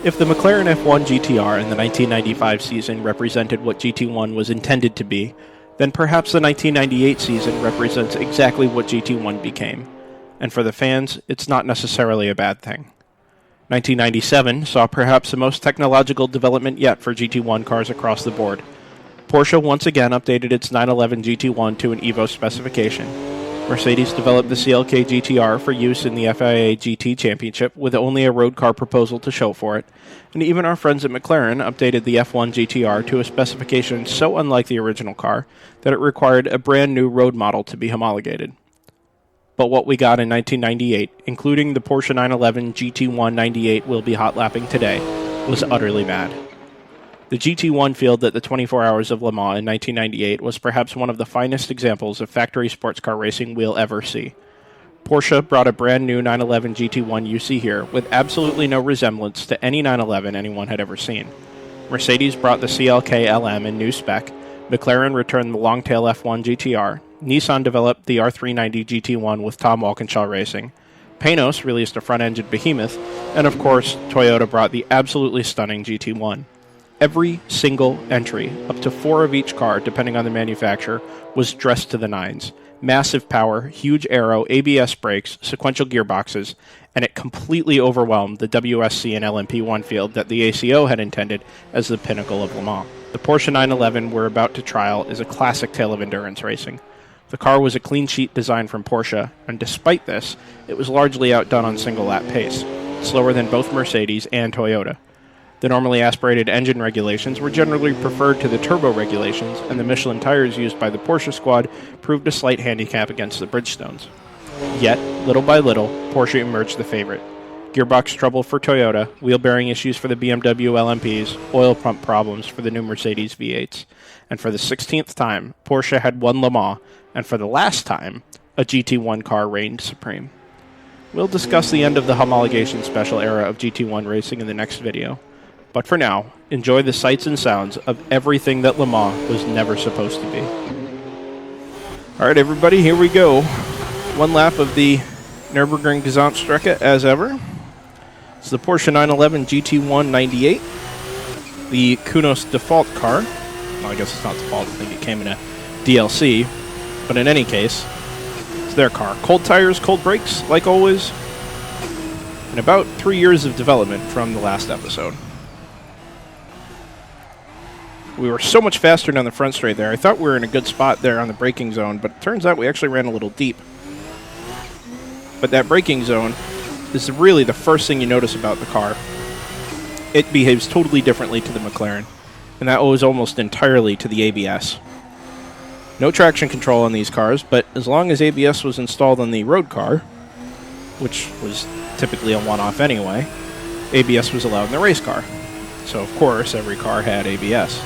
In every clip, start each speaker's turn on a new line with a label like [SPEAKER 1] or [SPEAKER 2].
[SPEAKER 1] If the McLaren F1 GTR in the 1995 season represented what GT1 was intended to be, then perhaps the 1998 season represents exactly what GT1 became. And for the fans, it's not necessarily a bad thing. 1997 saw perhaps the most technological development yet for GT1 cars across the board. Porsche once again updated its 911 GT1 to an Evo specification. Mercedes developed the CLK GTR for use in the FIA GT Championship with only a road car proposal to show for it, and even our friends at McLaren updated the F1 GTR to a specification so unlike the original car that it required a brand new road model to be homologated. But what we got in 1998, including the Porsche 911 GT1-98 we'll be hot lapping today, was utterly bad. The GT1 field at the 24 Hours of Le Mans in 1998 was perhaps one of the finest examples of factory sports car racing we'll ever see. Porsche brought a brand new 911 GT1 you see here with absolutely no resemblance to any 911 anyone had ever seen. Mercedes brought the CLK LM in new spec, McLaren returned the Longtail F1 GTR, Nissan developed the R390 GT1 with Tom Walkinshaw Racing, Kunos released a front-engine behemoth, and of course, Toyota brought the absolutely stunning GT1. Every single entry, up to 4 of each car, depending on the manufacturer, was dressed to the nines. Massive power, huge aero, ABS brakes, sequential gearboxes, and it completely overwhelmed the WSC and LMP1 field that the ACO had intended as the pinnacle of Le Mans. The Porsche 911 we're about to trial is a classic tale of endurance racing. The car was a clean sheet design from Porsche, and despite this, it was largely outdone on single-lap pace, slower than both Mercedes and Toyota. The normally aspirated engine regulations were generally preferred to the turbo regulations, and the Michelin tires used by the Porsche squad proved a slight handicap against the Bridgestones. Yet, little by little, Porsche emerged the favorite. Gearbox trouble for Toyota, wheel bearing issues for the BMW LMPs, oil pump problems for the new Mercedes V8s. And for the 16th time, Porsche had won Le Mans, and for the last time, a GT1 car reigned supreme. We'll discuss the end of the homologation special era of GT1 racing in the next video. But for now, enjoy the sights and sounds of everything that Le Mans was never supposed to be. Alright everybody, here we go. One lap of the Nürburgring Gesamtstrecke as ever. It's the Porsche 911 GT1-98. The Kunos default car. Well, I guess it's not default, I think it came in a DLC. But in any case, it's their car. Cold tires, cold brakes, like always. And about 3 years of development from the last episode. We were so much faster down the front straight there. I thought we were in a good spot there on the braking zone, but it turns out we actually ran a little deep. But that braking zone is really the first thing you notice about the car. It behaves totally differently to the McLaren, and that owes almost entirely to the ABS. No traction control on these cars, but as long as ABS was installed on the road car, which was typically a one-off anyway, ABS was allowed in the race car. So of course, every car had ABS.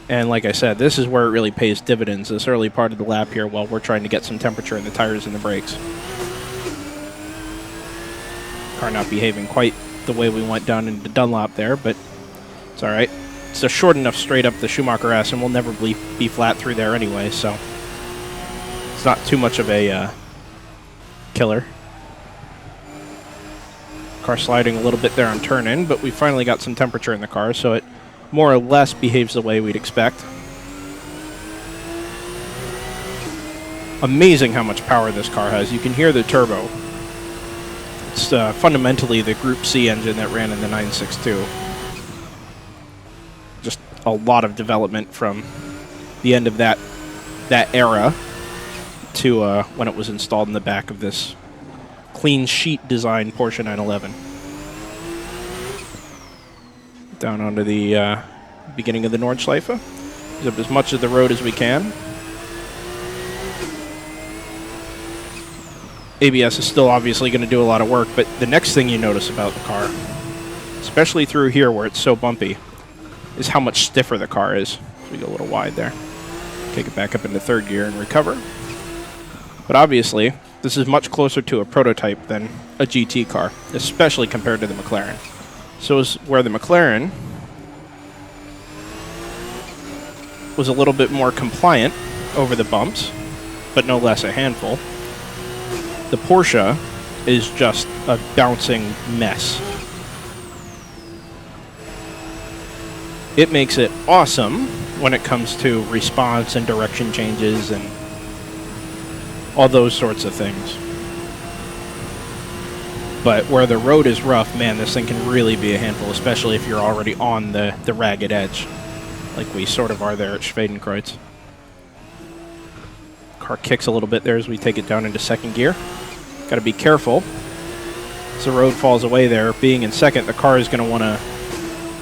[SPEAKER 1] And like I said, this is where it really pays dividends, this early part of the lap here while we're trying to get some temperature in the tires and the brakes. Car not behaving quite the way we went down into Dunlop there, but it's alright. It's a short enough straight up the Schumacher S, and we'll never be flat through there anyway, so it's not too much of a killer. Car sliding a little bit there on turn in, but we finally got some temperature in the car, so it more or less behaves the way we'd expect. Amazing how much power this car has. You can hear the turbo. It's fundamentally the Group C engine that ran in the 962. Just a lot of development from the end of that era to when it was installed in the back of this clean sheet design Porsche 911. Down onto the beginning of the Nordschleife. Use up as much of the road as we can. ABS is still obviously going to do a lot of work, but the next thing you notice about the car, especially through here where it's so bumpy, is how much stiffer the car is. So we go a little wide there. Take it back up into third gear and recover. But obviously, this is much closer to a prototype than a GT car, especially compared to the McLaren. So is where the McLaren was a little bit more compliant over the bumps, but no less a handful. The Porsche is just a bouncing mess. It makes it awesome when it comes to response and direction changes and all those sorts of things. But where the road is rough, man, this thing can really be a handful, especially if you're already on the ragged edge, like we sort of are there at Schwedenkreuz. Car kicks a little bit there as we take it down into second gear. Got to be careful. As the road falls away there, being in second, the car is going to want to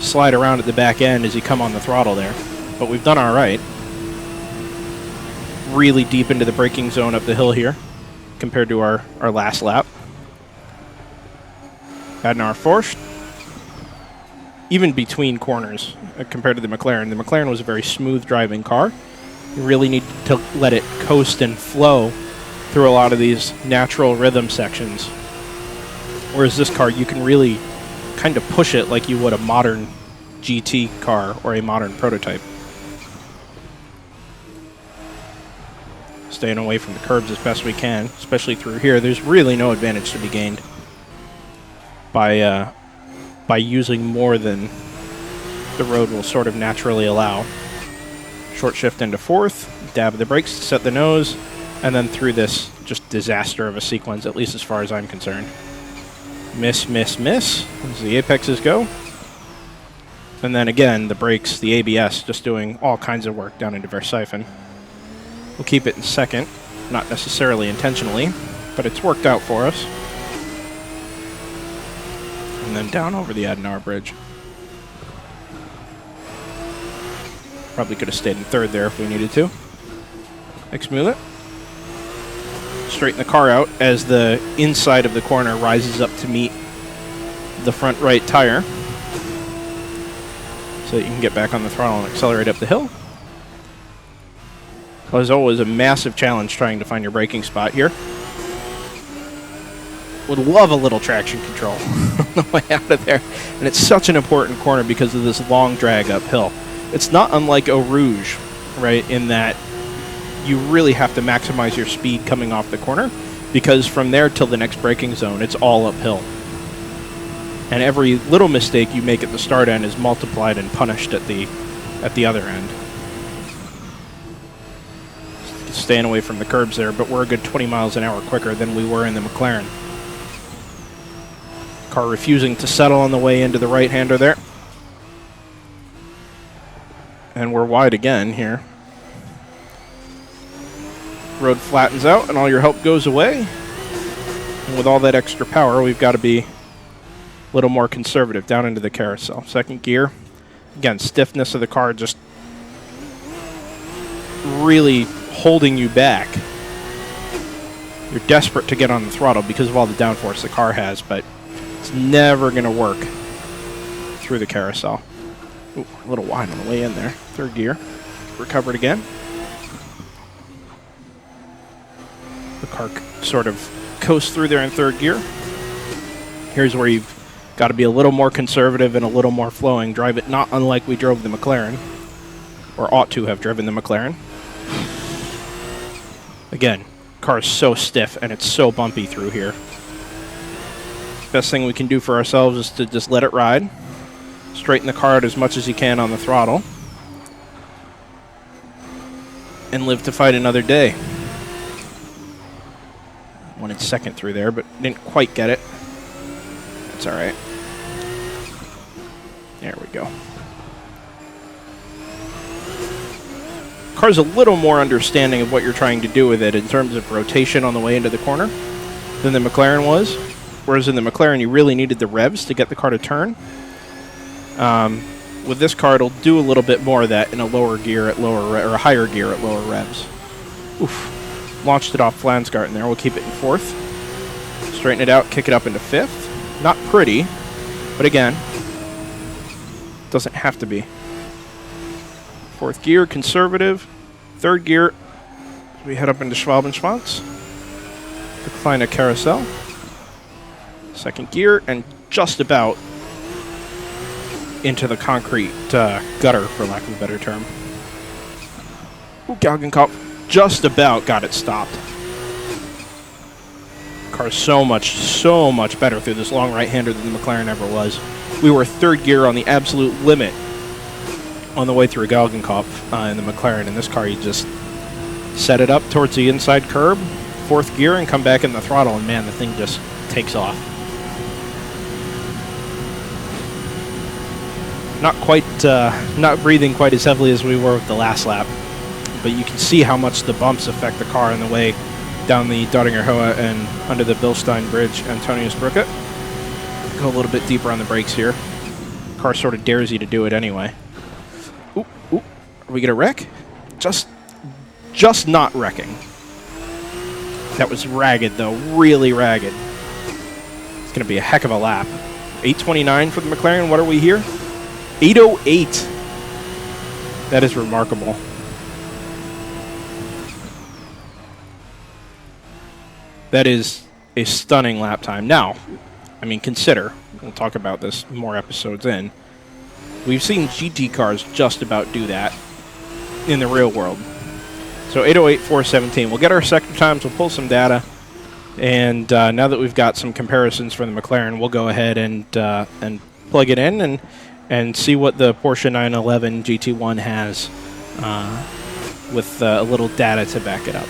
[SPEAKER 1] slide around at the back end as you come on the throttle there. But we've done all right. Really deep into the braking zone up the hill here compared to our last lap. Adnar Forst. Even between corners compared to the McLaren was a very smooth driving car. You really need to let it coast and flow through a lot of these natural rhythm sections. Whereas this car, you can really kind of push it like you would a modern GT car or a modern prototype. Staying away from the curbs as best we can, especially through here. There's really no advantage to be gained by using more than the road will sort of naturally allow. Short shift into fourth, dab of the brakes to set the nose, and then through this just disaster of a sequence, at least as far as I'm concerned. Miss, miss, miss, as the apexes go. And then again, the brakes, the ABS, just doing all kinds of work down into Versifen. We'll keep it in second, not necessarily intentionally, but it's worked out for us. And then down over the Adenauer Bridge. Probably could have stayed in third there if we needed to. Exmule it. Straighten the car out as the inside of the corner rises up to meet the front right tire, so that you can get back on the throttle and accelerate up the hill. As always, a massive challenge trying to find your braking spot here. Would love a little traction control on the way out of there. And it's such an important corner because of this long drag uphill. It's not unlike Eau Rouge, right, in that you really have to maximize your speed coming off the corner, because from there till the next braking zone, it's all uphill. And every little mistake you make at the start end is multiplied and punished at the other end. Staying away from the curbs there, but we're a good 20 miles an hour quicker than we were in the McLaren. Car refusing to settle on the way into the right-hander there. And we're wide again here. Road flattens out and all your help goes away. And with all that extra power, we've got to be a little more conservative down into the carousel. Second gear. Again, stiffness of the car just really holding you back. You're desperate to get on the throttle because of all the downforce the car has, but it's never going to work through the carousel. Ooh, a little wide on the way in there. Third gear. Recovered again. The car sort of coasts through there in third gear. Here's where you've got to be a little more conservative and a little more flowing. Drive it not unlike we drove the McLaren, or ought to have driven the McLaren. Again, car's so stiff and it's so bumpy through here. Best thing we can do for ourselves is to just let it ride. Straighten the car out as much as you can on the throttle. And live to fight another day. Wanted second through there, but didn't quite get it. That's all right. There we go. Car's a little more understanding of what you're trying to do with it in terms of rotation on the way into the corner than the McLaren was. Whereas in the McLaren, you really needed the revs to get the car to turn. With this car, it'll do a little bit more of that in a lower gear at lower or a higher gear at lower revs. Oof. Launched it off Flansgarten there. We'll keep it in fourth. Straighten it out, kick it up into fifth. Not pretty, but again, doesn't have to be. Fourth gear, conservative. Third gear, we head up into Schwalbenschwanz. Decline a carousel. Second gear, and just about into the concrete gutter, for lack of a better term. Ooh, Galgenkopf just about got it stopped. car's so much better through this long right-hander than the McLaren ever was. We were third gear on the absolute limit on the way through Galgenkopf in the McLaren. In this car, you just set it up towards the inside curb, fourth gear, and come back in the throttle, and man, the thing just takes off. Not breathing quite as heavily as we were with the last lap, but you can see how much the bumps affect the car on the way down the Döttinger Höhe and under the Bilstein Bridge, Antoniusbrücke. Go a little bit deeper on the brakes here. Car sort of dares you to do it anyway. Oop, oop. Are we gonna wreck? Just not wrecking. That was ragged though, really ragged. It's gonna be a heck of a lap. 8:29 for the McLaren. What are we here? 8:08. That is remarkable. That is a stunning lap time. Now, I mean, consider, we'll talk about this more episodes in, we've seen GT cars just about do that in the real world. So 8:08, 4:17. We'll get our sector times, we'll pull some data, and now that we've got some comparisons for the McLaren, we'll go ahead and plug it in and see what the Porsche 911 GT1 has with a little data to back it up.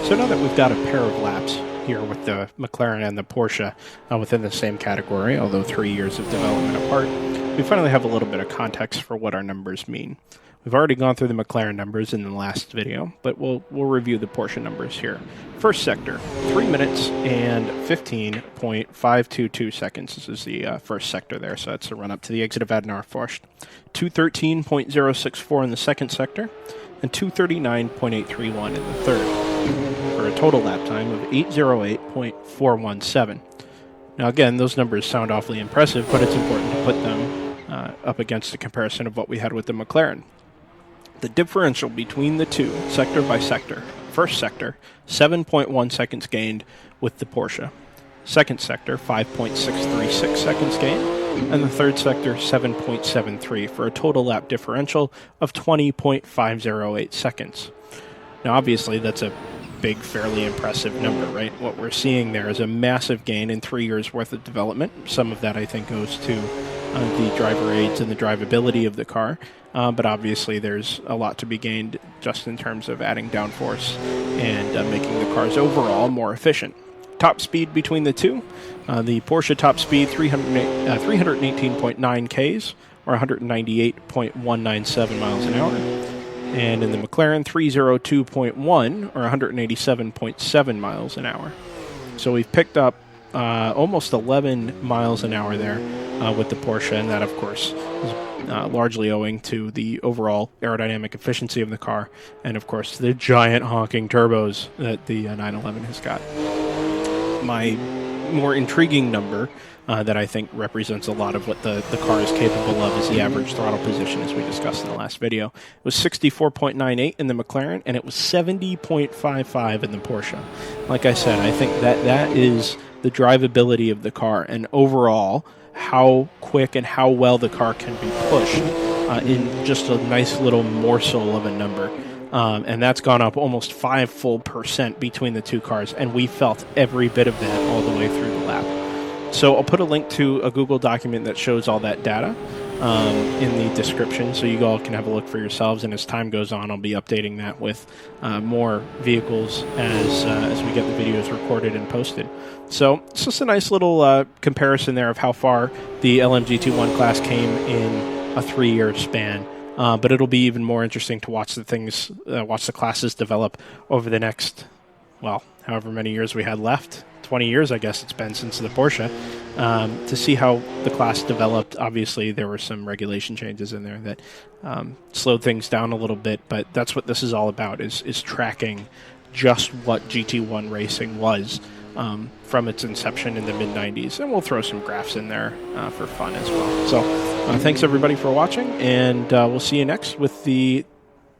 [SPEAKER 1] So now that we've got a pair of laps here with the McLaren and the Porsche within the same category, although 3 years of development apart, we finally have a little bit of context for what our numbers mean. We've already gone through the McLaren numbers in the last video, but we'll review the Porsche numbers here. First sector, 3 minutes and 15.522 seconds. This is the first sector there, so that's a run up to the exit of Adenauer-Forst. 213.064 in the second sector, and 239.831 in the third, for a total lap time of 808.417. Now again, those numbers sound awfully impressive, but it's important to put them up against a comparison of what we had with the McLaren. The differential between the two, sector by sector. First sector, 7.1 seconds gained with the Porsche. Second sector, 5.636 seconds gained. And the third sector, 7.73, for a total lap differential of 20.508 seconds. Now obviously that's a big, fairly impressive number, right? What we're seeing there is a massive gain in 3 years worth of development. Some of that I think goes to the driver aids and the drivability of the car, but obviously there's a lot to be gained just in terms of adding downforce and making the cars overall more efficient. Top speed between the two, the Porsche top speed 318.9 Ks or 198.197 miles an hour. And in the McLaren, 302.1 or 187.7 miles an hour. So we've picked up almost 11 miles an hour there with the Porsche, and that, of course, is largely owing to the overall aerodynamic efficiency of the car, and, of course, the giant honking turbos that the 911 has got. My more intriguing number that I think represents a lot of what the car is capable of is the average throttle position, as we discussed in the last video. It was 64.98 in the McLaren, and it was 70.55 in the Porsche. Like I said, I think that is the drivability of the car, and overall how quick and how well the car can be pushed in just a nice little morsel of a number. And that's gone up almost 5 full % between the two cars, and we felt every bit of that all the way through the lap. So I'll put a link to a Google document that shows all that data in the description, so you all can have a look for yourselves, and as time goes on, I'll be updating that with more vehicles as we get the videos recorded and posted. So it's just a nice little comparison there of how far the LMGT1 class came in a 3-year span. But it'll be even more interesting to watch watch the classes develop over the next, well, however many years we had left. 20 years, I guess it's been since the Porsche, to see how the class developed. Obviously, there were some regulation changes in there that slowed things down a little bit, but that's what this is all about, is tracking just what GT1 racing was from its inception in the mid-90s. And we'll throw some graphs in there for fun as well. So thanks, everybody, for watching, and we'll see you next with the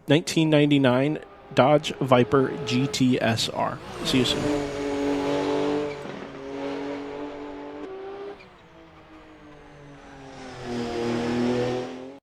[SPEAKER 1] 1999 Dodge Viper GTSR. See you soon.